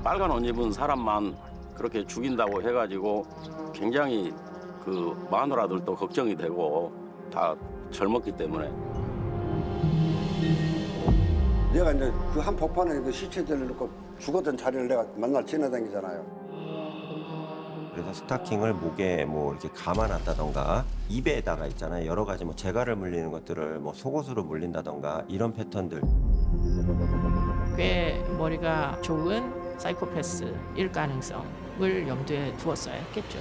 빨간 옷 입은 사람만 그렇게 죽인다고 해가지고 굉장히 그 마누라들도 걱정이 되고 다 젊었기 때문에. 내가 이제 그 한 폭탄에 그 시체들을 넣고 죽었던 자리를 내가 맨날 지나다니잖아요. 그래서 스타킹을 목에 뭐 이렇게 감아놨다던가 입에다가 있잖아요. 여러 가지 뭐 재갈을 물리는 것들을 뭐 속옷으로 물린다던가 이런 패턴들. 꽤 머리가 좋은 사이코패스일 가능성을 염두에 두었어야 했겠죠.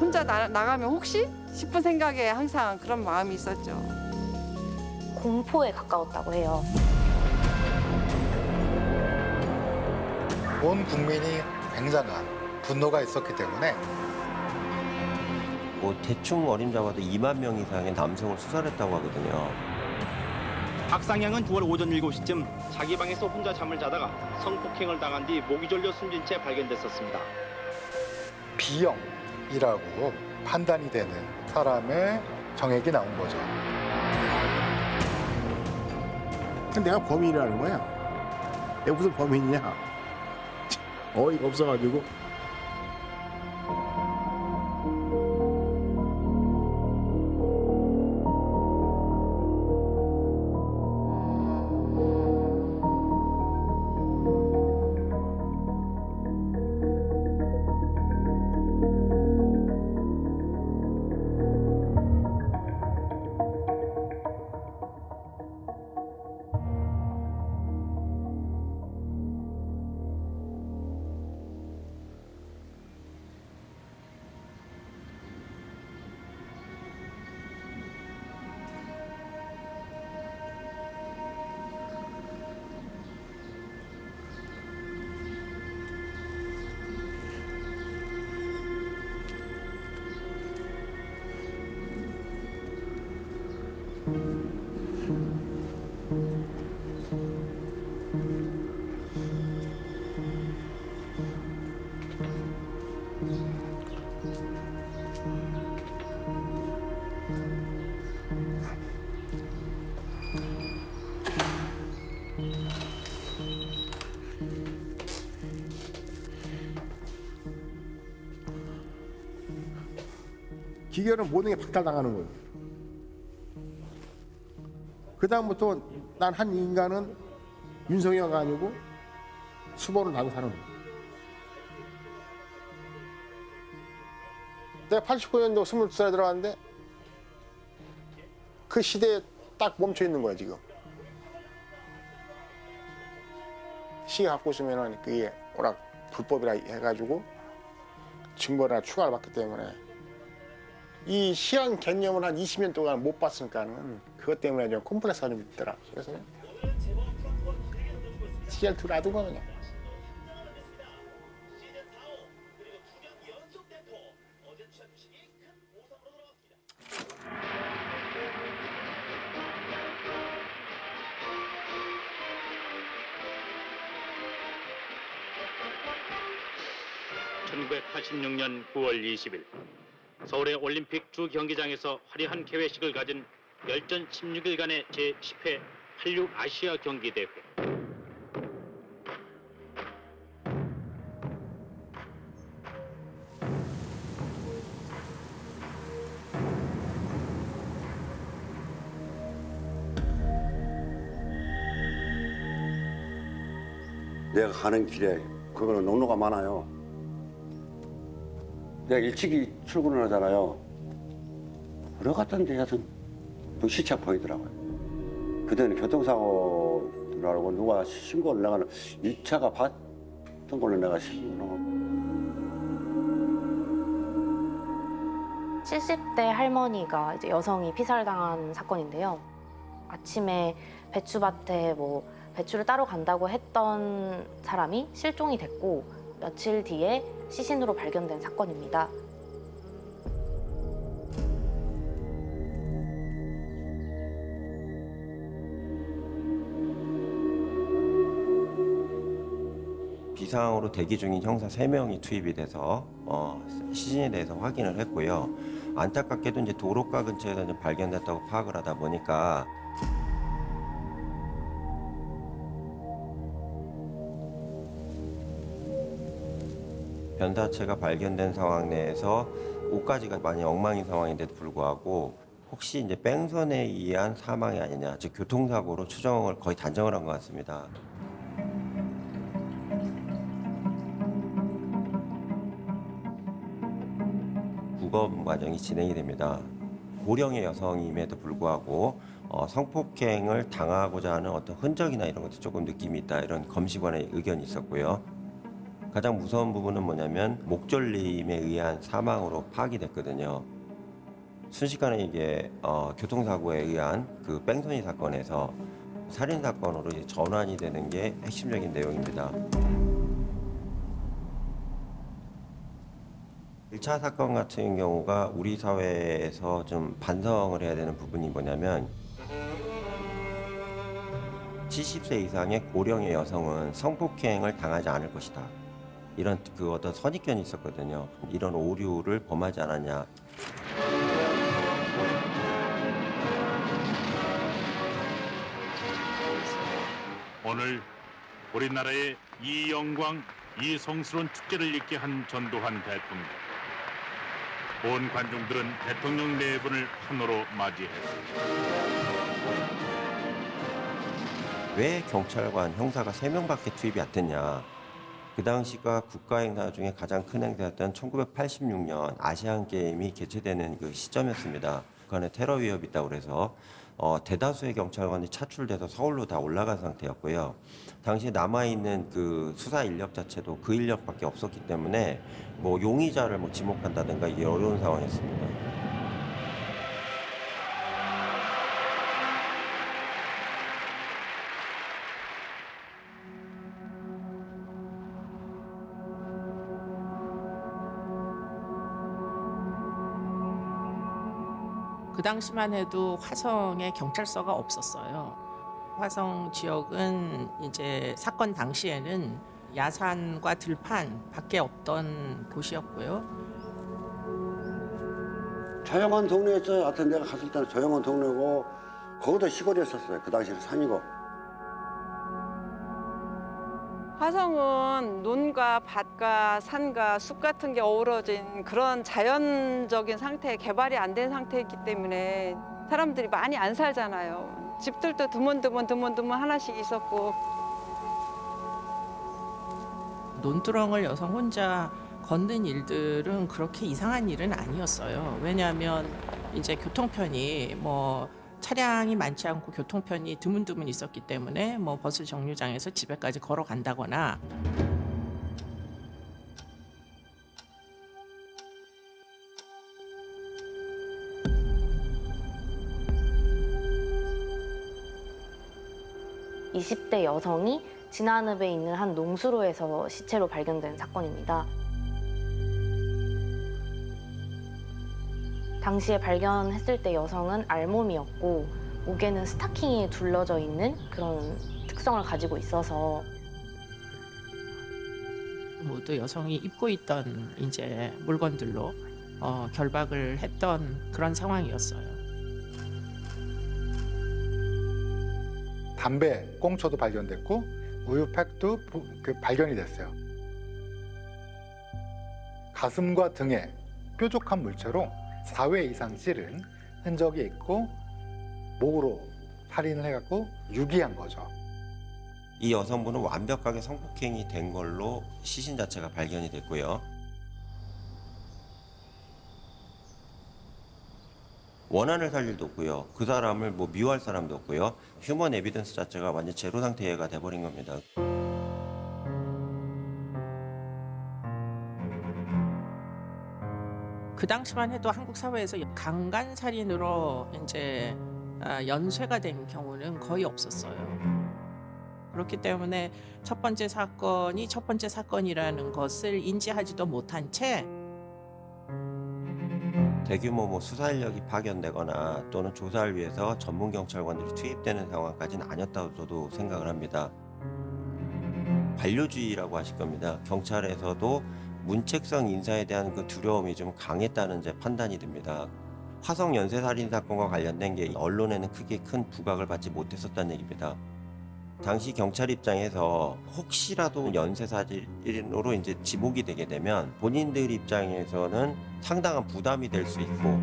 혼자 나가면 혹시 싶은 생각에 항상 그런 마음이 있었죠. 공포에 가까웠다고 해요. 온 국민이 굉장한 분노가 있었기 때문에 뭐 대충 어림잡아도 2만 명 이상의 남성을 수살했다고 하거든요. 박상향은 9월 오전 7시쯤 자기 방에서 혼자 잠을 자다가 성폭행을 당한 뒤 목이 졸려 숨진 채 발견됐었습니다. B형이라고 판단이 되는 사람의 정액이 나온 거죠. 내가 범인이라는 거야. 내가 무슨 범인이냐. 어이가 없어가지고. 기계는 모든 게 박탈당하는 거예요. 그 다음부터 난 한 인간은 윤석열가 아니고 수보를 나고 사는 거예요. 내가 89년도 22살에 들어갔는데 그 시대에 딱 멈춰 있는 거야 지금. 시계 갖고 있으면 그게 워낙 불법이라 해가지고 증거나 추가를 받기 때문에 이 시한 개념을 한 20년 동안 못 봤으니까는 그것 때문에 좀 콤플렉스가 좀 있더라. 그래서 CR2 놔둔 거 그냥. (1986년 9월 20일) 서울의 올림픽 주 경기장에서 화려한 개회식을 가진 열전 16일간의 제10회 한류 아시아 경기대회. 내가 가는 길에 그거는 농로가 많아요. 내가 일찍이 출근을 하잖아요. 어디 갔던데 하여튼 또 시차 보이더라고요. 그때는 교통사고라고 누가 신고를 내가 1차가 봤던 걸로 내가 신고를 하고. 70대 할머니가 이제 여성이 피살당한 사건인데요. 아침에 배추밭에 뭐 배추를 따러 간다고 했던 사람이 실종이 됐고 며칠 뒤에 시신으로 발견된 사건입니다. 이상으로 대기 중인 형사 3명이 투입이 돼서 시신에 대해서 확인을 했고요. 안타깝게도 이제 도로가 근처에서 이제 발견됐다고 파악을 하다 보니까 변사체가 발견된 상황 내에서 옷까지가 많이 엉망인 상황인데도 불구하고 혹시 이제 뺑선에 의한 사망이 아니냐, 즉 교통사고로 추정을 거의 단정을 한 것 같습니다. 부검 과정이 진행이 됩니다. 고령의 여성임에도 불구하고 성폭행을 당하고자 하는 어떤 흔적이나 이런 것도 조금 느낌이 있다, 이런 검시관의 의견이 있었고요. 가장 무서운 부분은 뭐냐면 목졸림에 의한 사망으로 파악이 됐거든요. 순식간에 이게 교통사고에 의한 그 뺑소니 사건에서 살인 사건으로 이제 전환이 되는 게 핵심적인 내용입니다. 1차 사건 같은 경우가 우리 사회에서 좀 반성을 해야 되는 부분이 뭐냐면 70세 이상의 고령의 여성은 성폭행을 당하지 않을 것이다, 이런 그 어떤 선입견이 있었거든요. 이런 오류를 범하지 않았냐. 오늘 우리나라의 이 영광, 이 성스러운 축제를 있게 한 전두환 대통령. 온 관중들은 대통령 네 분을 환호로 맞이했습니다. 왜 경찰관, 형사가 3명밖에 투입이 안 됐냐. 그 당시가 국가행사 중에 가장 큰 행사였던 1986년 아시안게임이 개최되는 그 시점이었습니다. 북한에 테러 위협이 있다고 그래서 대다수의 경찰관이 차출돼서 서울로 다 올라간 상태였고요. 당시에 남아있는 그 수사 인력 자체도 그 인력밖에 없었기 때문에 뭐 용의자를 뭐 지목한다든가 이게 어려운 상황이었습니다. 그 당시만 해도 화성에 경찰서가 없었어요. 화성 지역은 이제 사건 당시에는 야산과 들판밖에 없던 곳이었고요. 조용한 동네였어요. 하여튼 내가 갔을 때는 조용한 동네고 거기도 시골이었었어요. 그 당시에는 산이고. 화성은 논과 밭과 산과 숲 같은 게 어우러진 그런 자연적인 상태, 개발이 안 된 상태이기 때문에 사람들이 많이 안 살잖아요. 집들도 드문드문 하나씩 있었고. 논두렁을 여성 혼자 걷는 일들은 그렇게 이상한 일은 아니었어요. 왜냐하면 이제 교통편이 뭐 차량이 많지 않고 교통편이 드문드문 있었기 때문에 뭐 버스 정류장에서 집에까지 걸어간다거나 (20대) 여성이 진안읍에 있는 한 농수로에서 시체로 발견된 사건입니다. 당시에 발견했을 때 여성은 알몸이었고 목에는 스타킹이 둘러져 있는 그런 특성을 가지고 있어서 모두 여성이 입고 있던 이제 물건들로 결박을 했던 그런 상황이었어요. 담배 꽁초도 발견됐고 우유팩도 발견이 됐어요. 가슴과 등에 뾰족한 물체로 4회 이상 찌른 흔적이 있고 목으로 살인을 해갖고 유기한 거죠. 이 여성분은 완벽하게 성폭행이 된 걸로 시신 자체가 발견이 됐고요. 원한을 살 일도 없고요. 그 사람을 뭐 미워할 사람도 없고요. 휴먼 에비던스 자체가 완전 제로 상태가 돼버린 겁니다. 그 당시만 해도 한국 사회에서 강간 살인으로 이제 연쇄가 된 경우는 거의 없었어요. 그렇기 때문에 첫 번째 사건이 첫 번째 사건이라는 것을 인지하지도 못한 채 대규모 뭐 수사 인력이 파견되거나 또는 조사를 위해서 전문 경찰관들이 투입되는 상황까지는 아니었다고 저도 생각을 합니다. 관료주의라고 하실 겁니다. 경찰에서도 문책성 인사에 대한 그 두려움이 좀 강했다는 이제 판단이 듭니다. 화성 연쇄살인 사건과 관련된 게 언론에는 크게 큰 부각을 받지 못했었다는 얘기입니다. 당시 경찰 입장에서 혹시라도 연쇄살인으로 이제 지목이 되게 되면 본인들 입장에서는 상당한 부담이 될 수 있고,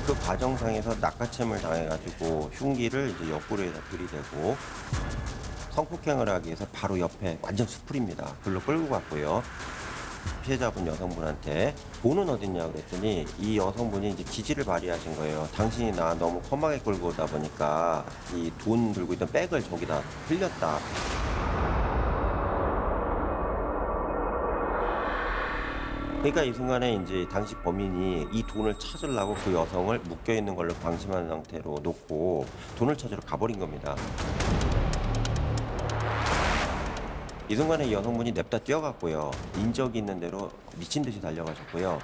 그 과정상에서 낚아챔을 당해가지고 흉기를 이제 옆구리에다 들이대고 성폭행을 하기 위해서 바로 옆에 완전 수풀입니다. 불로 끌고 갔고요. 피해자분 여성분한테 돈은 어딨냐 그랬더니 이 여성분이 이제 기지를 발휘하신 거예요. 당신이 나 너무 험하게 끌고 오다 보니까 이 돈 들고 있던 백을 저기다 흘렸다. 그러니까 이 순간에 이제 당시 범인이 이 돈을 찾으려고 그 여성을 묶여 있는 걸로 방심한 상태로 놓고 돈을 찾으러 가버린 겁니다. 이 순간에 이 여성분이 냅다 뛰어갔고요. 인적이 있는 대로 미친 듯이 달려가셨고요.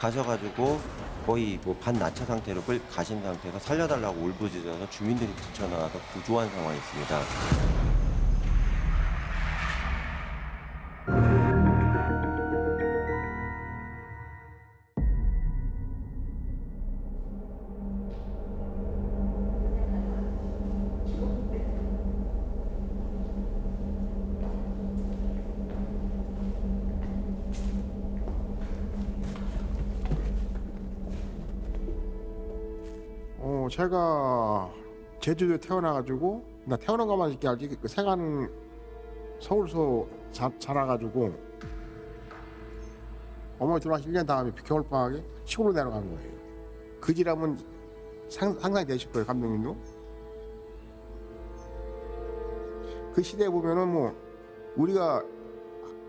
가셔가지고 거의 뭐 반나차 상태로 가신 상태에서 살려달라고 울부짖어서 주민들이 뛰쳐나와서 구조한 상황이 있습니다. 제가 제주도에 태어나가지고 나 태어난 것만 이렇게 알지 그 생활은 서울서 자라가지고 어머니 돌아가신 1년 다음에 겨울방학에 시골로 내려간 거예요. 그 지람은 상상이 되실 거예요, 감독님도. 그 시대에 보면은 뭐 우리가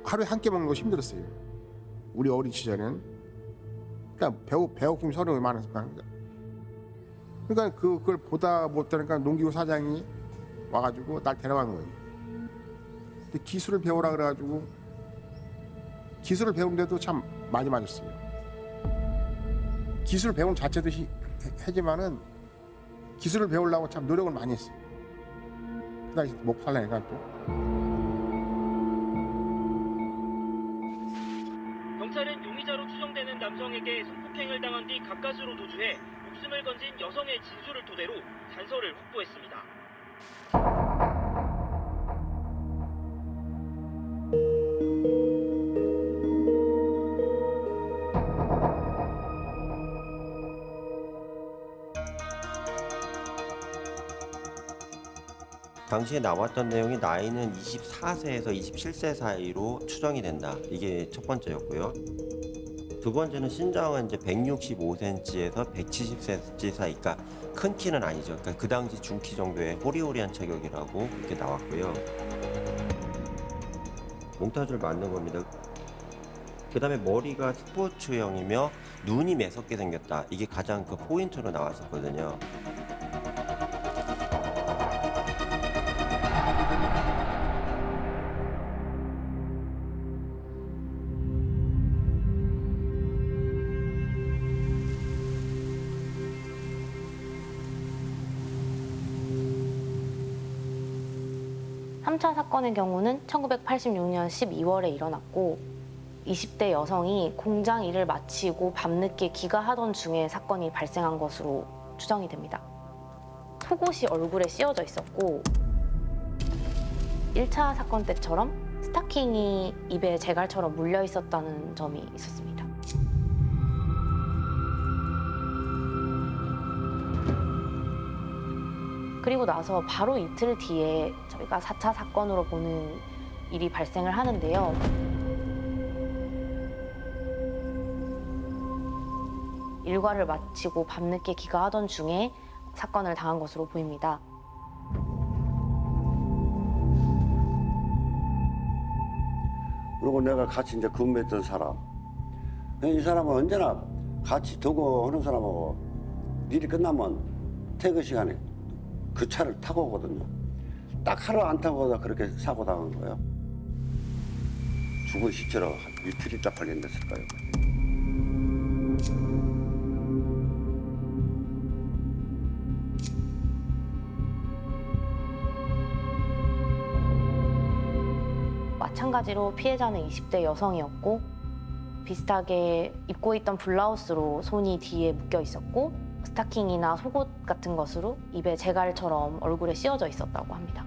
하루에 한 끼 먹는 거 힘들었어요. 우리 어린 시절에는. 그러니까 배고픔이 서로 많았을 거야. 그러니까 그걸 보다 못하니까 농기구 사장이 와가지고 날 데려간 거예요. 근데 기술을 배우라 그래가지고 기술을 배우는데도 참 많이 맞았어요. 기술 배우는 자체도 하지만은 기술을 배우려고 참 노력을 많이 했어요. 그 당시 먹고 살라니까 또. 경찰은 용의자로 추정되는 남성에게 성폭행을 당한 뒤 가까스로 도주해 목숨을 건진 여성의 진술을 토대로 단서를 확보했습니다. 당시에 나왔던 내용이 나이는 24세에서 27세 사이로 추정이 된다. 이게 첫 번째였고요. 두 번째는 신장은 이제 165cm에서 170cm 사이, 그러니까 큰 키는 아니죠. 그러니까 그 당시 중키 정도의 호리호리한 체격이라고 이렇게 나왔고요. 몽타주를 만든 겁니다. 그 다음에 머리가 스포츠형이며 눈이 매섭게 생겼다. 이게 가장 그 포인트로 나왔었거든요. 삼 차 사건의 경우는 1986년 12월에 일어났고 20대 여성이 공장 일을 마치고 밤늦게 귀가하던 중에 사건이 발생한 것으로 추정이 됩니다. 속옷이 얼굴에 씌워져 있었고 1차 사건 때처럼 스타킹이 입에 재갈처럼 물려 있었다는 점이 있었습니다. 그리고 나서 바로 이틀 뒤에 저희가 4차 사건으로 보는 일이 발생을 하는데요. 일과를 마치고 밤늦게 귀가하던 중에 사건을 당한 것으로 보입니다. 그리고 내가 같이 이제 근무했던 사람, 이 사람은 언제나 같이 두고 하는 사람하고 일이 끝나면 퇴근 시간에 그 차를 타고 오거든요. 딱 하루 안 타고 그렇게 사고 당한 거예요. 죽은 시체로 한 이틀 있다 발견됐을 거예요. 마찬가지로 피해자는 20대 여성이었고 비슷하게 입고 있던 블라우스로 손이 뒤에 묶여 있었고 스타킹이나 속옷 같은 것으로 입에 재갈처럼 얼굴에 씌워져 있었다고 합니다.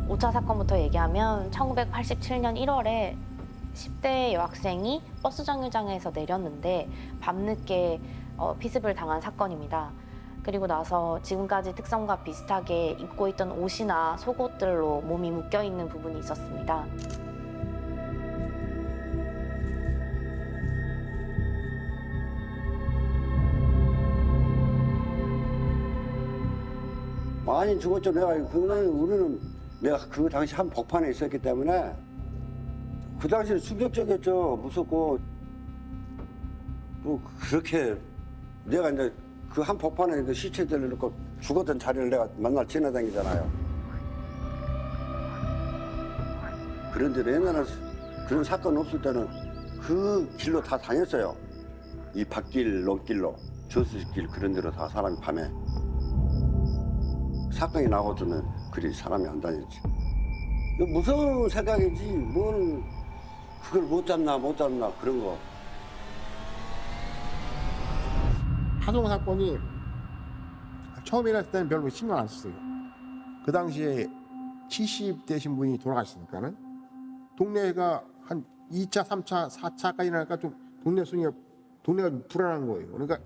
오차 사건부터 얘기하면 1987년 1월에 10대 여학생이 버스 정류장에서 내렸는데 밤늦게 피습을 당한 사건입니다. 그리고 나서 지금까지 특성과 비슷하게 입고 있던 옷이나 속옷들로 몸이 묶여 있는 부분이 있었습니다. 많이 죽었죠. 우리는 내가 그 당시 한 복판에 있었기 때문에 그 당시는 충격적이었죠. 무섭고 뭐 그렇게 내가 이제 그 한 복판에 그 시체들을 놓고 죽었던 자리를 내가 맨날 지나다니잖아요. 그런데 옛날에 그런 사건 없을 때는 그 길로 다 다녔어요. 이 밭길, 논길로, 저수길 그런 데로 다 사람이 밤에. 사건이 나고서는 그리 사람이 안 다녔지. 무서운 생각이지 뭘 그걸 못 잡나 그런 거. 하동 사건이 처음 일어났을 때는 별로 신경 안 썼어요. 그 당시에 70대신 분이 돌아가셨으니까는 동네가 한 2차, 3차, 4차까지 나니까 좀 동네가 불안한 거예요. 그러니까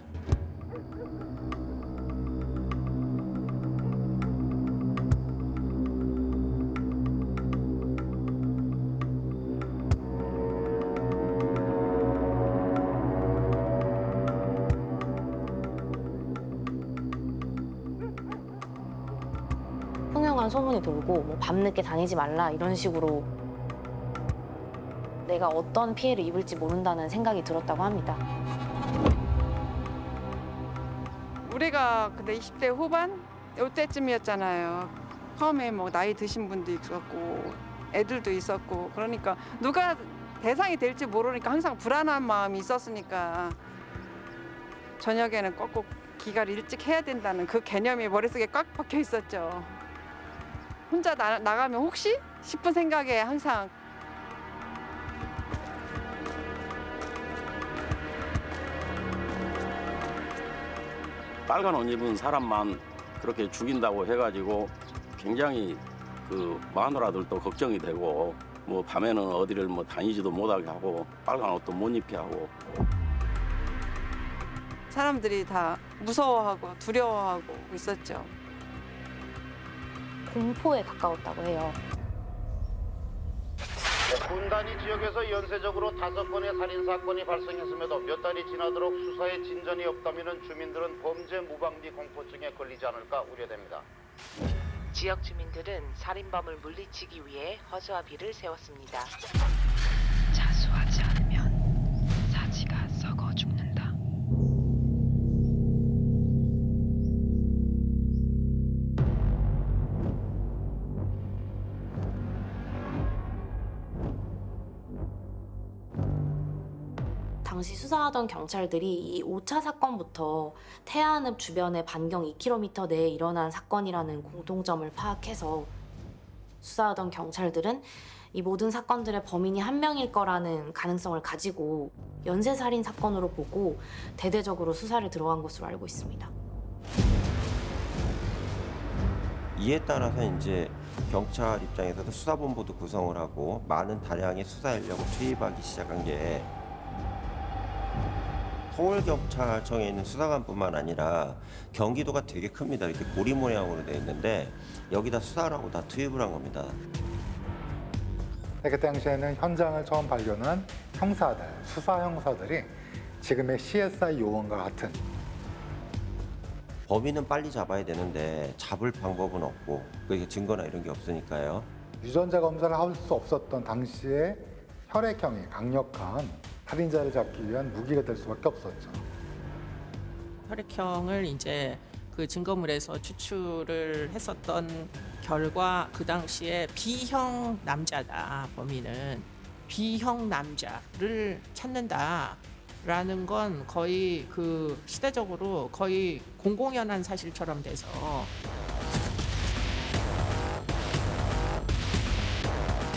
흉흉한 소문이 돌고 뭐 밤늦게 다니지 말라 이런 식으로 내가 어떤 피해를 입을지 모른다는 생각이 들었다고 합니다. 우리가 그때 20대 후반 이때쯤이었잖아요. 처음에 뭐 나이 드신 분도 있었고 애들도 있었고 그러니까 누가 대상이 될지 모르니까 항상 불안한 마음이 있었으니까 저녁에는 꼭꼭 귀가를 일찍 해야 된다는 그 개념이 머릿속에 꽉 박혀 있었죠. 혼자 나가면 혹시 싶은 생각에 항상 빨간 옷 입은 사람만 그렇게 죽인다고 해가지고 굉장히 그 마누라들도 걱정이 되고 뭐 밤에는 어디를 뭐 다니지도 못하게 하고 빨간 옷도 못 입게 하고 사람들이 다 무서워하고 두려워하고 있었죠. 공포에 가까웠다고 해요. 군 단위 지역에서 연쇄적으로 5건의 살인사건이 발생했음에도 몇 달이 지나도록 수사에 진전이 없다면 주민들은 범죄 무방비 공포증에 걸리지 않을까 우려됩니다. 지역 주민들은 살인범을 물리치기 위해 허수아비를 세웠습니다. 자수하지 않으면 사지가 썩어 죽는다. 당시 수사하던 경찰들이 이 5차 사건부터 태안읍 주변의 반경 2km 내에 일어난 사건이라는 공통점을 파악해서 수사하던 경찰들은 이 모든 사건들의 범인이 한 명일 거라는 가능성을 가지고 연쇄살인 사건으로 보고 대대적으로 수사를 들어간 것으로 알고 있습니다. 이에 따라서 이제 경찰 입장에서도 수사본부도 구성을 하고 많은 다량의 수사 인력을 투입하기 시작한 게 서울경찰청에 있는 수사관뿐만 아니라 경기도가 되게 큽니다. 이렇게 고리 모양으로 되어 있는데 여기다 수사라고 다 투입을 한 겁니다. 그 당시에는 현장을 처음 발견한 형사들, 수사 형사들이 지금의 CSI 요원과 같은 범인은 빨리 잡아야 되는데 잡을 방법은 없고 그게 증거나 이런 게 없으니까요. 유전자 검사를 할 수 없었던 당시에 혈액형이 강력한 살인자를 잡기 위한 무기가 될 수밖에 없었죠. 혈액형을 이제 그 증거물에서 추출을 했었던 결과 그 당시에 B형 남자다. 범인은 B형 남자를 찾는다라는 건 거의 그 시대적으로 거의 공공연한 사실처럼 돼서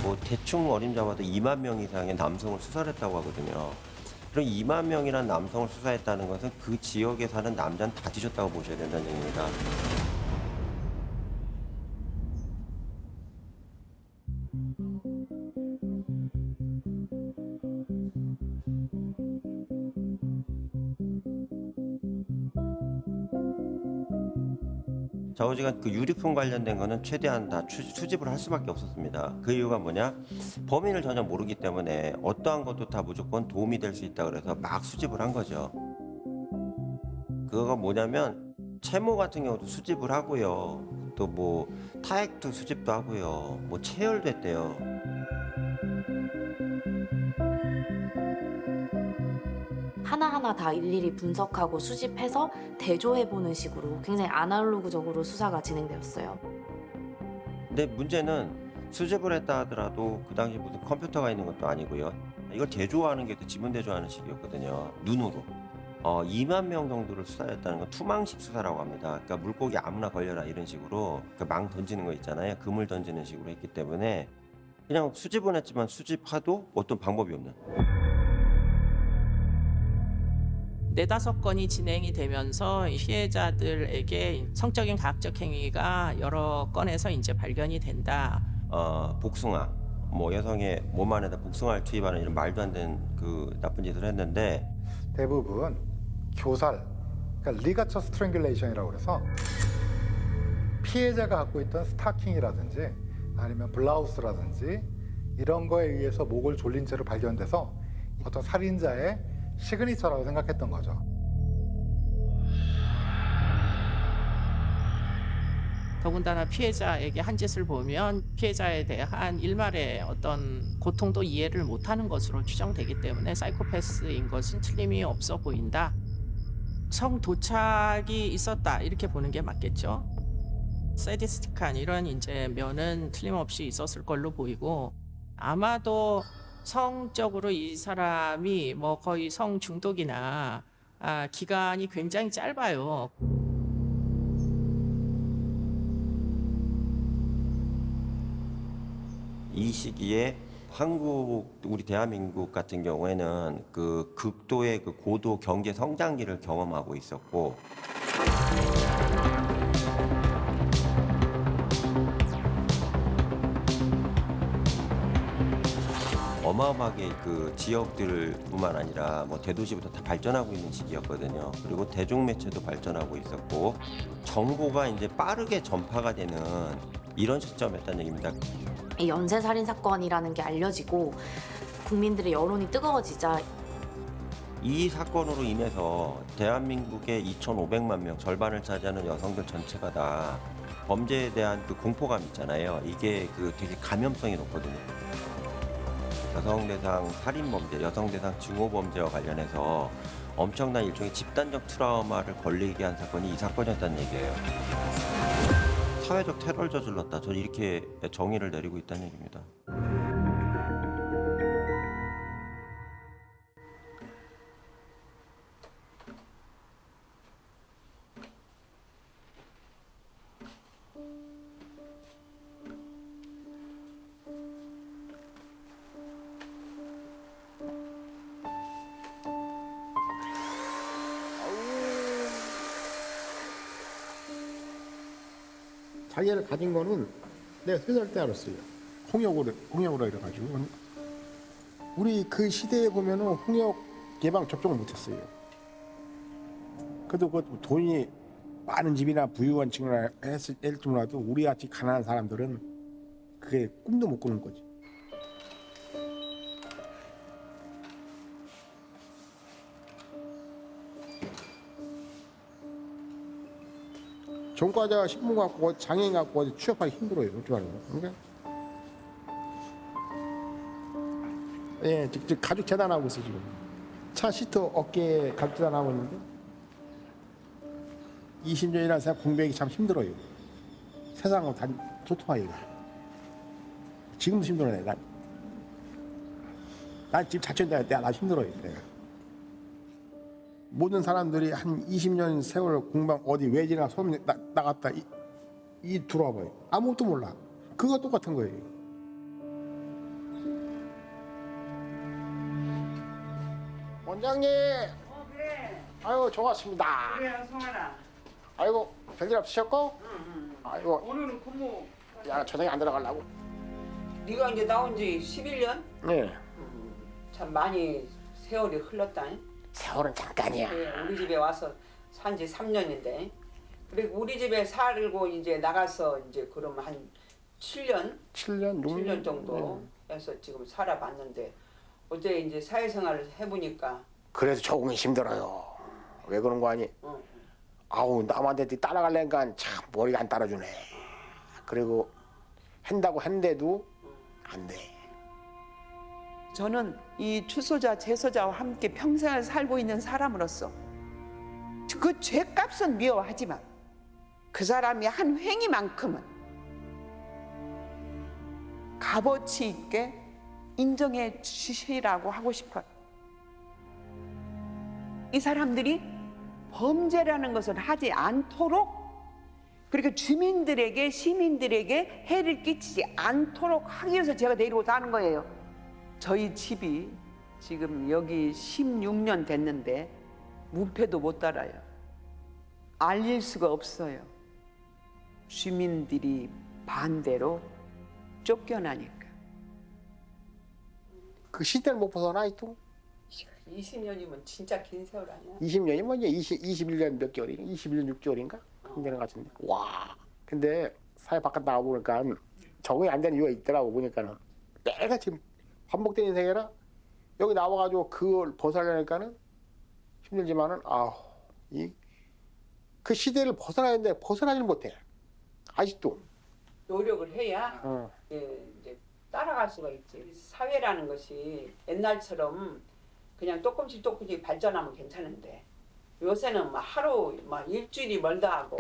뭐 대충 어림잡아도 2만 명 이상의 남성을 수사를 했다고 하거든요. 그럼 2만 명이라는 남성을 수사했다는 것은 그 지역에 사는 남자는 다 뒤졌다고 보셔야 된다는 얘기입니다. 좌우지간 그 유류품 관련된 거는 최대한 다 수집을 할 수밖에 없었습니다. 그 이유가 뭐냐? 범인을 전혀 모르기 때문에 어떠한 것도 다 무조건 도움이 될 수 있다 그래서 막 수집을 한 거죠. 그거가 뭐냐면 채모 같은 경우도 수집을 하고요. 또 뭐 타액도 수집도 하고요. 뭐 체열도 했대요. 하나하나 다 일일이 분석하고 수집해서 대조해보는 식으로 굉장히 아날로그적으로 수사가 진행되었어요. 근데 문제는 수집을 했다 하더라도 그 당시 무슨 컴퓨터가 있는 것도 아니고요. 이걸 대조하는 게 그 지문 대조하는 식이었거든요. 눈으로. 2만 명 정도를 수사했다는 건 투망식 수사라고 합니다. 그러니까 물고기 아무나 걸려라 이런 식으로 그 망 던지는 거 있잖아요. 그물 던지는 식으로 했기 때문에 그냥 수집은 했지만 수집하도 어떤 방법이 없는. 4-5건이 진행이 되면서 피해자들에게 성적인 가학적 행위가 여러 건에서 이제 발견이 된다. 복숭아, 뭐 여성의 몸 안에다 복숭아를 투입하는 이런 말도 안 되는 그 나쁜 짓을 했는데 대부분 교살, 그러니까 리가처 스트랭귤레이션이라고 그래서 피해자가 갖고 있던 스타킹이라든지 아니면 블라우스라든지 이런 거에 의해서 목을 졸린 채로 발견돼서 어떤 살인자의 시그니처라고 생각했던 거죠. 더군다나 피해자에게 한 짓을 보면 피해자에 대한 일말의 어떤 고통도 이해를 못하는 것으로 추정되기 때문에 사이코패스인 것은 틀림이 없어 보인다. 성 도착이 있었다 이렇게 보는 게 맞겠죠. 세디스틱한 이런 이제 면은 틀림없이 있었을 걸로 보이고 아마도 성적으로 이 사람이 뭐 거의 성 중독이나 기간이 굉장히 짧아요. 이 시기에 우리 대한민국 같은 경우에는 그 극도의 그 고도 경제 성장기를 경험하고 있었고 어마어마하게 그 지역들뿐만 아니라 뭐 대도시부터 다 발전하고 있는 시기였거든요. 그리고 대중매체도 발전하고 있었고 정보가 이제 빠르게 전파가 되는 이런 시점이었다는 얘기입니다. 이 연쇄살인 사건이라는 게 알려지고 국민들의 여론이 뜨거워지자 이 사건으로 인해서 대한민국의 2,500만 명 절반을 차지하는 여성들 전체가 다 범죄에 대한 그 공포감 있잖아요. 이게 그 되게 감염성이 높거든요. 여성 대상 살인 범죄, 여성 대상 증오 범죄와 관련해서 엄청난 일종의 집단적 트라우마를 걸리게 한 사건이 이 사건이었다는 얘기예요. 사회적 테러를 저질렀다. 저는 이렇게 정의를 내리고 있다는 얘기입니다. 자기를 가진 거는 내가 3살 때 알았어요. 홍역으로 이래가지고 우리 그 시대에 보면은 홍역 예방 접종을 못했어요. 그래도 그 돈이 많은 집이나 부유한 층이나 했을지라도 우리같이 가난한 사람들은 그게 꿈도 못 꾸는 거지. 전과자 신분 갖고 장애인 갖고 어디 취업하기 힘들어요. 솔직히 말해서. 그러니까 예, 지금 가죽 재단하고 있어 지금. 차 시트 어깨에 가죽 재단하고 있는데 20년이라는 세상 공부하기 참 힘들어요. 세상하고 다 소통하기가. 지금도 힘들어요. 난 지금 자체인데 나 힘들어요. 내가. 모든 사람들이 한 20년 세월 공부한 어디 외지나 소문 나갔다 이 들어와봐요. 아무것도 몰라. 그거 똑같은 거예요. 원장님. 그래. 아유 좋았습니다. 그래, 성아라. 아이고 별일 없으셨고? 응. 아이고 오늘은 근무. 야 저녁에 안 들어가려고. 네가 이제 나온 지 11년? 네. 참 많이 세월이 흘렀다. 세월은 잠깐이야. 그래, 우리 집에 와서 산 지 3년인데. 그리고 우리 집에 살고 이제 나가서 이제 그러면 한 7년? 7년, 7년 정도 해서 지금 살아봤는데 어제 이제 사회생활을 해보니까 그래서 조금 힘들어요. 왜 그런 거 아니? 아우 남한테 따라가려니까 참 머리가 안 따라주네. 그리고 한다고 했는데도 안 돼. 저는 이 추소자, 재소자와 함께 평생을 살고 있는 사람으로서 그 죄값은 미워하지만 그 사람이 한 행위만큼은 값어치 있게 인정해 주시라고 하고 싶어요. 이 사람들이 범죄라는 것을 하지 않도록 그리고 주민들에게 시민들에게 해를 끼치지 않도록 하기 위해서 제가 데리고 사는 거예요. 저희 집이 지금 여기 16년 됐는데 문패도 못 달아요. 알릴 수가 없어요. 주민들이 반대로 쫓겨나니까. 그 시대를 못 벗어나 또. 20년이면 진짜 긴 세월 아니야? 20년이면 이제 21년 몇 개월인가? 21년 6개월인가? 되는 것 같은데. 와. 근데 사회 바깥 나가 보니까 적응이 안 되는 이유가 있더라고 보니까는. 내가 지금 반복되는 세계라 여기 나와가지고 그걸 벗어나려니까는 힘들지만은 그 시대를 벗어나야 되는데 벗어나지는 못해. 아직도. 노력을 해야 이제 따라갈 수가 있지. 사회라는 것이 옛날처럼 그냥 조금씩 발전하면 괜찮은데 요새는 막 하루 막 일주일이 멀다 하고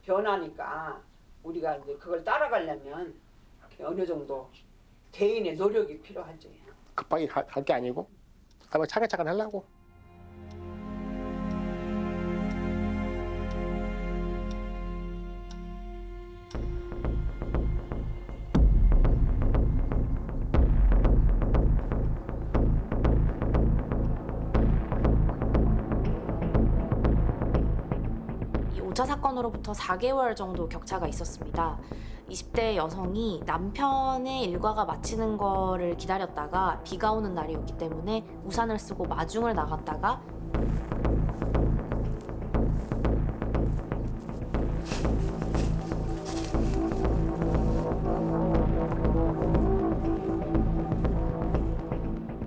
변하니까 우리가 이제 그걸 따라가려면 어느 정도 개인의 노력이 필요하지. 급하게 갈 게 아니고 아마 차근차근 하려고. 이 5차 사건으로부터 4개월 정도 격차가 있었습니다. 20대 여성이 남편의 일과가 마치는 거를 기다렸다가 비가 오는 날이었기 때문에 우산을 쓰고 마중을 나갔다가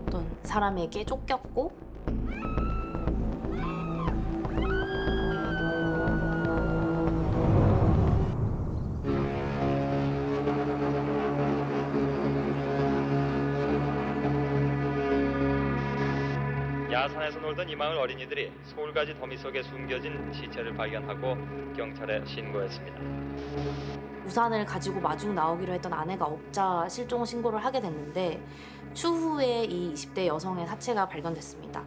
어떤 사람에게 쫓겼고 야산에서 놀던 이마을 어린이들이 서울까지 더미 속에 숨겨진 시체를 발견하고 경찰에 신고했습니다. 우산을 가지고 마중 나오기로 했던 아내가 없자 실종 신고를 하게 됐는데 추후에 이 20대 여성의 사체가 발견됐습니다.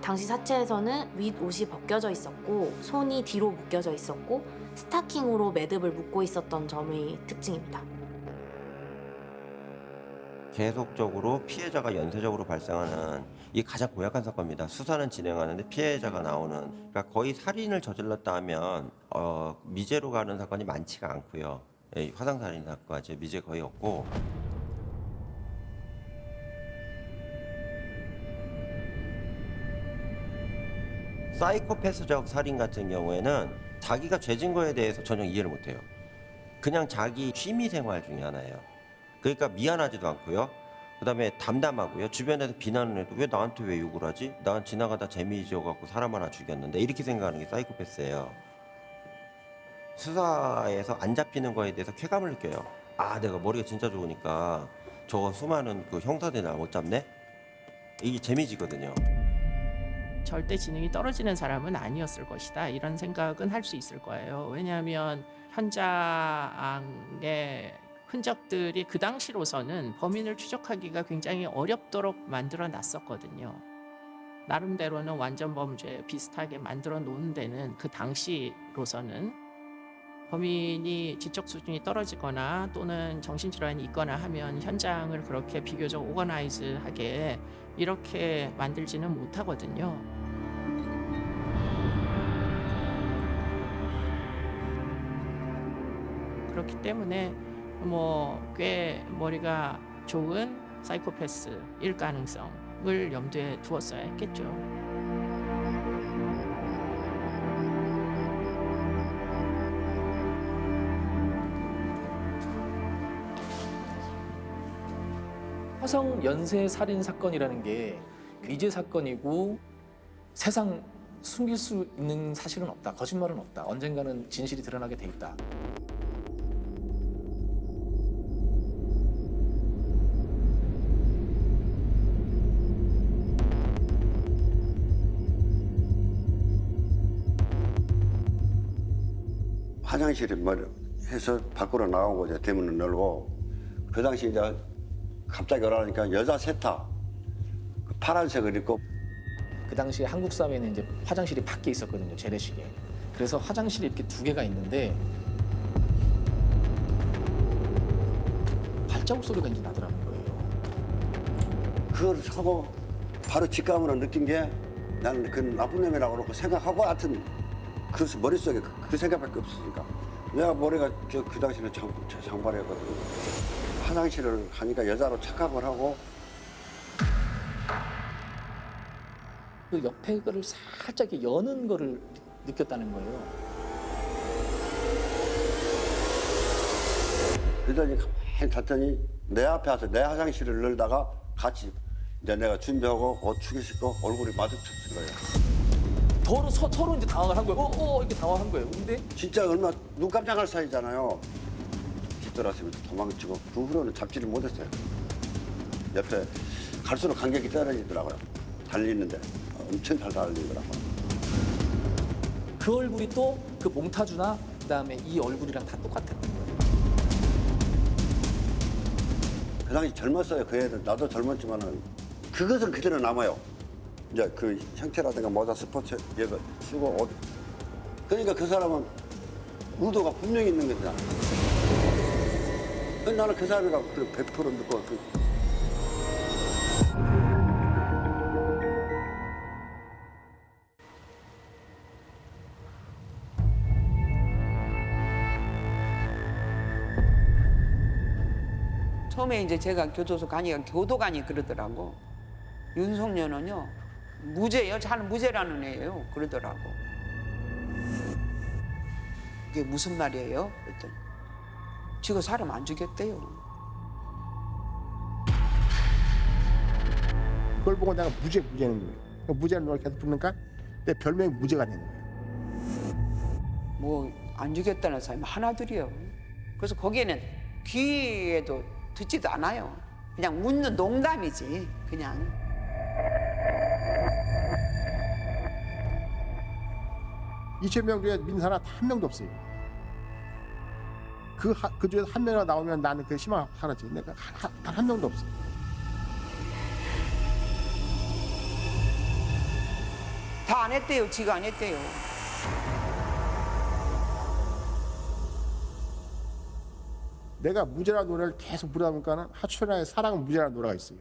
당시 사체에서는 윗옷이 벗겨져 있었고 손이 뒤로 묶여져 있었고 스타킹으로 매듭을 묶고 있었던 점이 특징입니다. 계속적으로 피해자가 연쇄적으로 발생하는 이게 가장 고약한 사건입니다. 수사는 진행하는데 피해자가 나오는 그러니까 거의 살인을 저질렀다 하면 미제로 가는 사건이 많지가 않고요. 화상살인 사건까지 미제 거의 없고 사이코패스적 살인 같은 경우에는 자기가 죄 진 거에 대해서 전혀 이해를 못해요. 그냥 자기 취미 생활 중에 하나예요. 그러니까 미안하지도 않고요. 그다음에 담담하고요. 주변에서 비난을 해도 왜 나한테 왜 욕을 하지? 난 지나가다 재미 잊어갖고 사람 하나 죽였는데 이렇게 생각하는 게 사이코패스예요. 수사에서 안 잡히는 거에 대해서 쾌감을 느껴요. 아, 내가 머리가 진짜 좋으니까 저거 수많은 그 형사들이 나 못 잡네? 이게 재미지거든요. 절대 지능이 떨어지는 사람은 아니었을 것이다. 이런 생각은 할 수 있을 거예요. 왜냐하면 현장의 흔적들이 그 당시로서는 범인을 추적하기가 굉장히 어렵도록 만들어 놨었거든요. 나름대로는 완전 범죄 비슷하게 만들어 놓은 데는 그 당시로서는 범인이 지적 수준이 떨어지거나 또는 정신질환이 있거나 하면 현장을 그렇게 비교적 오거나이즈하게 이렇게 만들지는 못하거든요. 그렇기 때문에 꽤 머리가 좋은 사이코패스일 가능성을 염두에 두었어야 했겠죠. 화성 연쇄 살인 사건이라는 게 미제 사건이고 세상 숨길 수 있는 사실은 없다. 거짓말은 없다. 언젠가는 진실이 드러나게 돼 있다. 화장실에 해서 밖으로 나오고 이제 대문을 열고 그 당시 이제 갑자기 오라니까 여자 세탁 그 파란색을 입고 그 당시에 한국 사회는 이제 화장실이 밖에 있었거든요. 재래식에. 그래서 화장실이 이렇게 두 개가 있는데 발자국 소리가 이제 나더라는 거예요. 그걸 하고 바로 직감으로 느낀 게 나는 그 나쁜 놈이라고 그러고 생각하고 하여튼 그 머릿속에 그 생각밖에 없으니까 내가 머리가 그 당시에는 장발이었거든. 화장실을 가니까 여자로 착각을 하고 그 옆에 거를 살짝 이렇게 여는 거를 느꼈다는 거예요. 그러더니 가만히 잤더니 내 앞에 와서 내 화장실을 열다가 같이 이제 내가 준비하고 옷 축이 씻고 얼굴이 마주쳤을 거예요. 서로 이제 당황을 한 거예요. 이렇게 당황한 거예요. 근데 진짜 얼마 눈 깜짝할 사이잖아요. 뒤돌아서면서 도망치고 그 후로는 잡지를 못했어요. 옆에 갈수록 간격이 떨어지더라고요. 달리는데 엄청 잘 달리더라고요. 그 얼굴이 또 그 몽타주나 그다음에 이 얼굴이랑 다 똑같았던 거예요. 그 당시 젊었어요. 그 애들 나도 젊었지만은 그것은 그대로 남아요. 이제 그 형태라든가 모자 스포츠 얘가 쓰고 옷. 그러니까 그 사람은 의도가 분명히 있는 거잖아. 나는 그 사람이라고 100% 믿고 처음에 이제 제가 교도소 가니까 교도관이 그러더라고. 윤석열은요 무죄예요. 자는 무죄라는 애예요. 그러더라고. 이게 무슨 말이에요? 그랬더니 지가 사람 안 죽였대요. 그걸 보고 내가 무죄는 거예요. 무죄는 널 계속 부르니까 내 별명이 무죄가 된 거예요. 뭐 안 죽였다는 사람이 하나둘이요. 그래서 거기에는 귀에도 듣지도 않아요. 그냥 묻는 농담이지. 그냥. (2000명) 중에 민사나 한 명도 없어요. 그 중에서 한 명이나 나오면 나는 그 희망 사라지. 내가 단 한 명도 없어. 다 안 했대요. 지가 안 했대요. 내가 무죄라는 노래를 계속 부르다 보니까는 하춘아의 사랑은 무죄라는 노래가 있어요.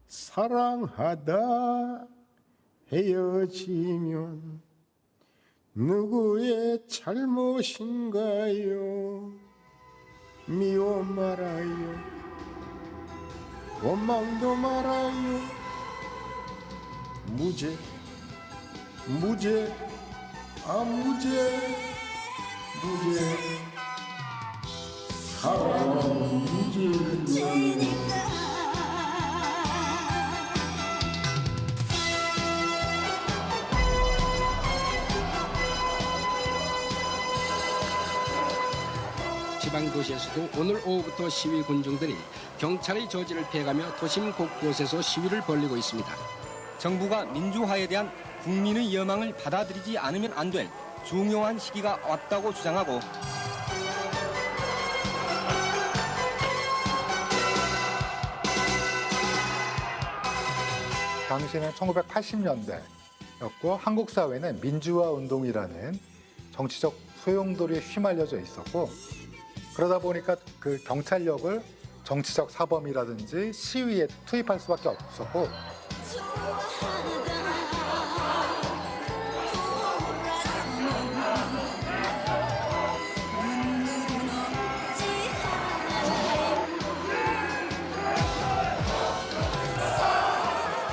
사랑하다 헤어지면 누구의 잘못인가요? 미워 말아요. 원망도 말아요. 무죄, 무죄, 무죄, 무죄. 사랑은 무죄니까 도시에서도 오늘 오후부터 시위 군중들이 경찰의 저지를 피해가며 도심 곳곳에서 시위를 벌이고 있습니다. 정부가 민주화에 대한 국민의 여망을 받아들이지 않으면 안 될 중요한 시기가 왔다고 주장하고 당시는 1980년대였고 한국 사회는 민주화 운동이라는 정치적 소용돌이에 휘말려져 있었고 그러다 보니까 그 경찰력을 정치적 사범이라든지 시위에 투입할 수밖에 없었고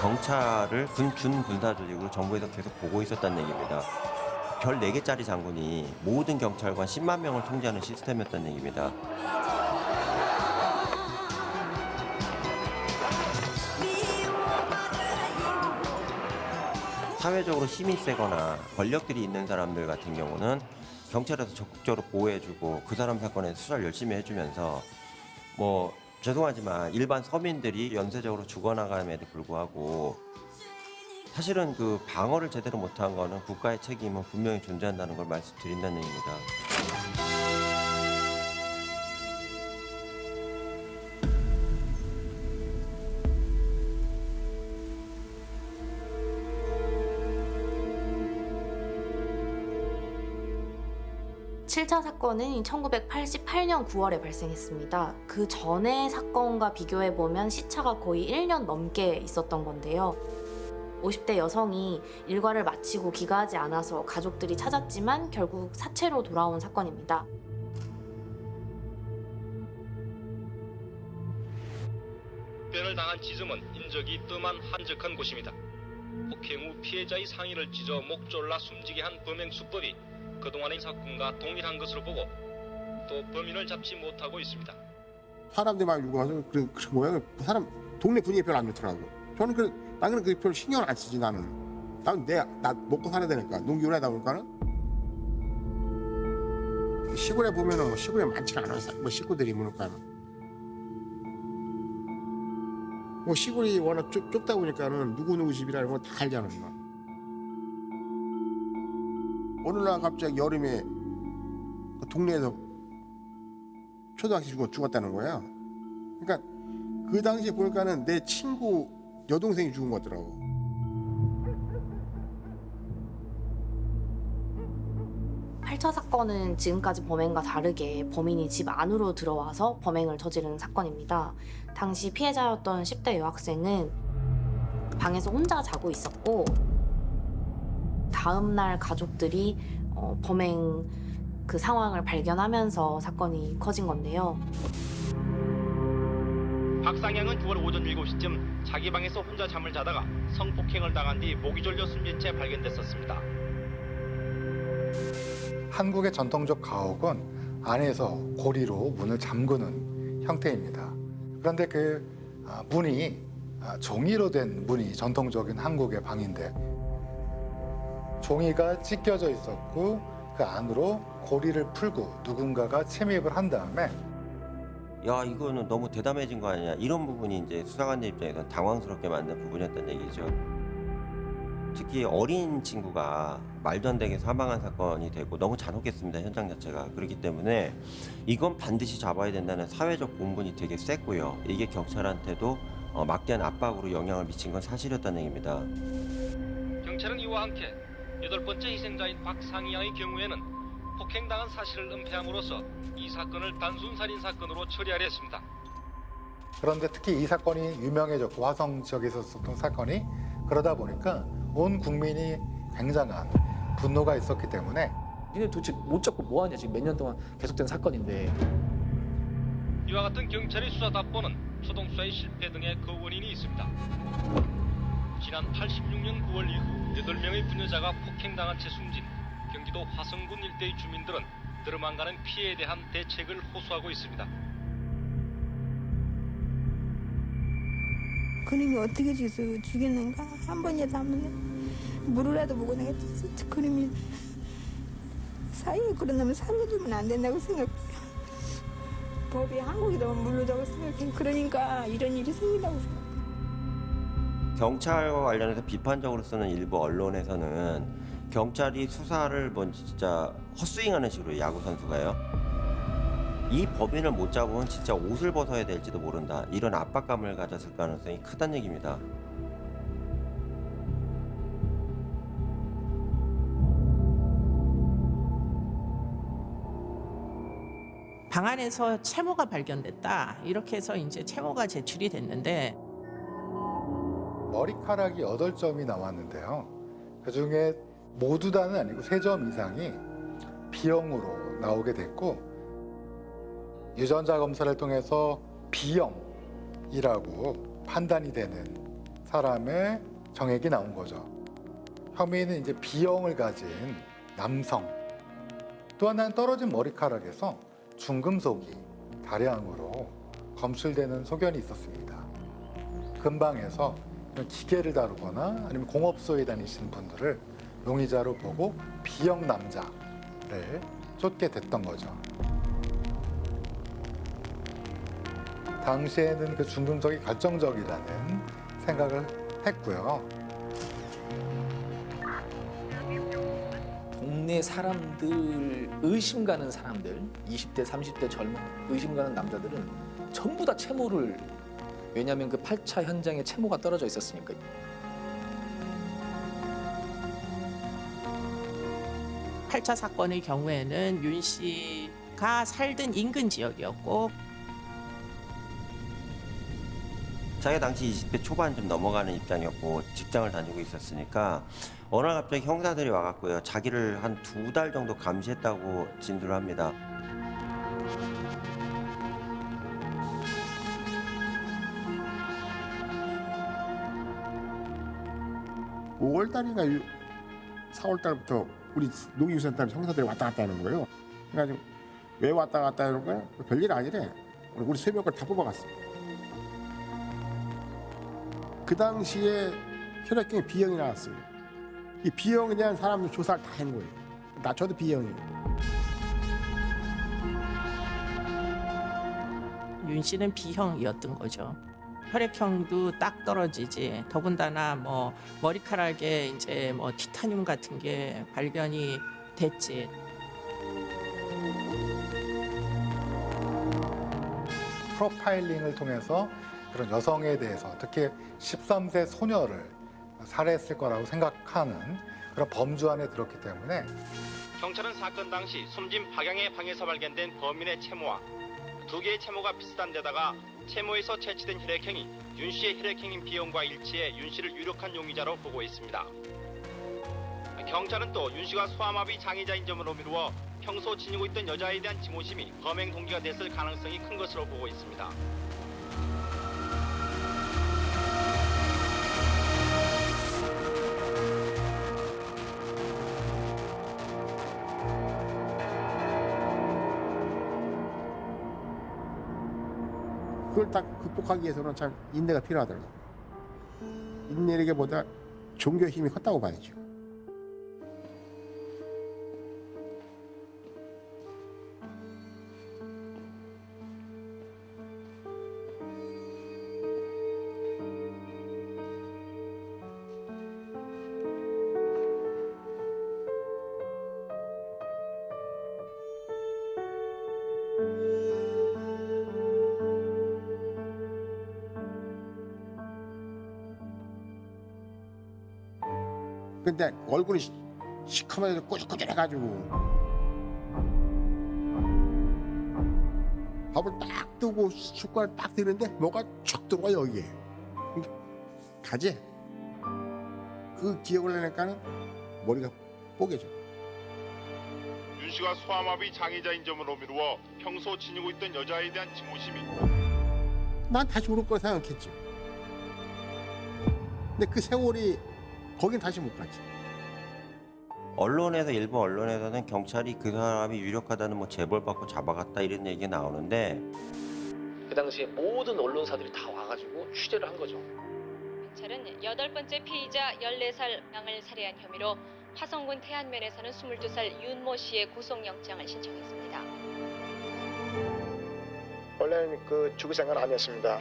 경찰을 준군사 조직으로 정부에서 계속 보고 있었다는 얘기입니다. 별 4개짜리 장군이 모든 경찰관 10만 명을 통제하는 시스템이었다는 얘기입니다. 사회적으로 힘이 세거나 권력들이 있는 사람들 같은 경우는 경찰에서 적극적으로 보호해주고 그 사람 사건에 수사를 열심히 해주면서 뭐 죄송하지만 일반 서민들이 연쇄적으로 죽어나감에도 불구하고 사실은 그 방어를 제대로 못한 거는 국가의 책임은 분명히 존재한다는 걸 말씀드린다는 얘기입니다. 칠 차 사건은 1988년 9월에 발생했습니다. 그 전의 사건과 비교해보면 시차가 거의 1년 넘게 있었던 건데요. 50대 여성이 일과를 마치고 귀가하지 않아서 가족들이 찾았지만 결국 사체로 돌아온 사건입니다. 변을 당한 지점은 인적이 뜸한 한적한 곳입니다. 폭행 후 피해자의 상의를 찢어 목 졸라 숨지게 한 범행 수법이 그동안의 사건과 동일한 것으로 보고 또 범인을 잡지 못하고 있습니다. 사람들이 막 죽어서 그 모양을 사람 동네 분위기 별로 안 좋더라고. 저는 나는 그 별로 신경을 안 쓰지 나는. 나 먹고 살아야 되니까 농기를 하다 보니까는 시골에 보면은 뭐 시골에 많지가 않아. 뭐 식구들이 뭐니까는 뭐 시골이 워낙 좁다 보니까는 누구 집이라는 건 다 알잖아. 어느 날 갑자기 여름에 그 동네에서 초등학생 죽었다는 거야. 그러니까 그 당시에 보니까는 내 친구 여동생이 죽은 거더라고. 팔 차 사건은 지금까지 범행과 다르게 범인이 집 안으로 들어와서 범행을 저지른 사건입니다. 당시 피해자였던 10대 여학생은 방에서 혼자 자고 있었고 다음 날 가족들이 범행 그 상황을 발견하면서 사건이 커진 건데요. 박상향은 9월 오전 7시쯤 자기 방에서 혼자 잠을 자다가 성폭행을 당한 뒤 목이 졸려 숨진 채 발견됐었습니다. 한국의 전통적 가옥은 안에서 고리로 문을 잠그는 형태입니다. 그런데 그 문이 종이로 된 문이 전통적인 한국의 방인데 종이가 찢겨져 있었고 그 안으로 고리를 풀고 누군가가 침입을 한 다음에 야 이거는 너무 대담해진 거 아니냐 이런 부분이 이제 수사관들 입장에서 당황스럽게 만든 부분이었다는 얘기죠. 특히 어린 친구가 말도 안 되게 사망한 사건이 되고 너무 잔혹했습니다. 현장 자체가. 그렇기 때문에 이건 반드시 잡아야 된다는 사회적 공분이 되게 셌고요. 이게 경찰한테도 막대한 압박으로 영향을 미친 건 사실이었다는 얘기입니다. 경찰은 이와 함께 8번째 희생자인 박상희 양의 경우에는 폭행당한 사실을 은폐함으로써 이 사건을 단순 살인 사건으로 처리하려 했습니다. 그런데 특히 이 사건이 유명해졌고 화성 지역에서 있었던 사건이 그러다 보니까 온 국민이 굉장한 분노가 있었기 때문에 니네 도대체 못 잡고 뭐하냐 지금 몇 년 동안 계속된 사건인데 이와 같은 경찰의 수사 답보는 초동수사의 실패 등의 그 원인이 있습니다. 지난 86년 9월 이후 8명의 부녀자가 폭행당한 채 숨진 경기도 화성군 일대의 주민들은 들어만 가는 피해에 대한 대책을 호소하고 있습니다. 그놈이 어떻게 죽였는가 한 번이라도 하면 물이라도 보고 내가 진짜 그놈이 사이에 그런 놈을 살려주면 안 된다고 생각해요. 법이 한국에도 물러자고 생각해. 그러니까 이런 일이 생긴다고 생각해. 경찰과 관련해서 비판적으로 쓰는 일부 언론에서는 경찰이 수사를 뭐 진짜 헛스윙하는 식으로 야구 선수가요. 이 법인을 못 잡으면 진짜 옷을 벗어야 될지도 모른다. 이런 압박감을 가졌을 가능성이 크다는 얘기입니다. 방 안에서 채모가 발견됐다. 이렇게 해서 이제 채모가 제출이 됐는데 머리카락이 8점이 나왔는데요. 그중에 모두 다는 아니고 3점 이상이 B형으로 나오게 됐고 유전자 검사를 통해서 B형이라고 판단이 되는 사람의 정액이 나온 거죠. 혐의는 이제 B형을 가진 남성. 또 하나는 떨어진 머리카락에서 중금속이 다량으로 검출되는 소견이 있었습니다. 근방에서 기계를 다루거나 아니면 공업소에 다니시는 분들을 용의자로 보고 B형 남자를 쫓게 됐던 거죠. 당시에는 그 중금속이 결정적이라는 생각을 했고요. 동네 사람들, 의심 가는 사람들, 20대, 30대 젊은 의심 가는 남자들은 전부 다 채모를, 왜냐하면 그 8차 현장에 채모가 떨어져 있었으니까. 팔 차 사건의 경우에는 윤 씨가 살던 인근 지역이었고 자기가 당시 20대 초반 좀 넘어가는 입장이었고 직장을 다니고 있었으니까 어느 날 갑자기 형사들이 와갖고요. 자기를 한 2달 정도 감시했다고 진술을 합니다. (5월 달인가 4월 달부터 우리 농림수산단 형사들이 왔다 갔다 하는 거예요. 그래가지고 왜 왔다 갔다 하는 거야? 별일 아니래. 우리 새벽을 다 뽑아갔어. 그 당시에 혈액형이 B형이 나왔어요. 이 B형에 대한 사람들 조사를 다 한 거예요. 저도 B형이에요. 윤 씨는 B형이었던 거죠. 혈액형도 딱 떨어지지. 더군다나 뭐 머리카락에 이제 뭐 티타늄 같은 게 발견이 됐지. 프로파일링을 통해서 그런 여성에 대해서 특히 13세 소녀를 살해했을 거라고 생각하는 그런 범주 안에 들었기 때문에 경찰은 사건 당시 숨진 박양의 방에서 발견된 범인의 채모와 2개의 채모가 비슷한 데다가 채모에서 채취된 혈액형이 윤 씨의 혈액형인 B형과 일치해 윤 씨를 유력한 용의자로 보고 있습니다. 경찰은 또 윤 씨가 소아마비 장애자인 점으로 미루어 평소 지니고 있던 여자에 대한 증오심이 범행 동기가 됐을 가능성이 큰 것으로 보고 있습니다. 그걸 딱 극복하기 위해서는 참 인내가 필요하더라고요. 인내라기보다 종교의 힘이 컸다고 봐야죠. 근데 얼굴이 시커멓게 꼬질꼬질해가지고 밥을 딱 뜨고 숟가락 딱 드는데 뭐가 촉 들어와 여기에 가지. 그 기억을 내니까는 머리가 뽀개져. 윤 씨가 소아마비 장애자인 점으로 미루어 평소 지니고 있던 여자에 대한 증오심이 난 다시 올 거라 생각했지. 근데 그 세월이 거긴 다시 못 갔지. 언론에서 일부 언론에서는 경찰이 그 사람이 유력하다는 뭐 제보를 받고 잡아갔다 이런 얘기가 나오는데 그 당시에 모든 언론사들이 다 와가지고 취재를 한 거죠. 경찰은 8번째 피의자 14살 양을 살해한 혐의로 화성군 태안면에 사는 22살 윤모 씨의 구속영장을 신청했습니다. 원래는 그 주거 생활 아니었습니다.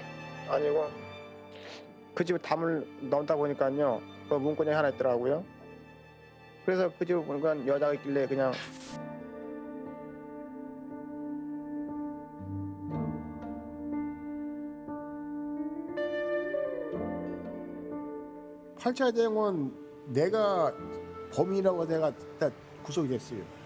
아니고 그 집에 담을 넣다 보니까요. 그 문구장이 하나 있더라고요. 그래서 그 집에 보니까 여자가 있길래 그냥 팔자대행은 내가 범인이라고 내가 구속이 됐어요.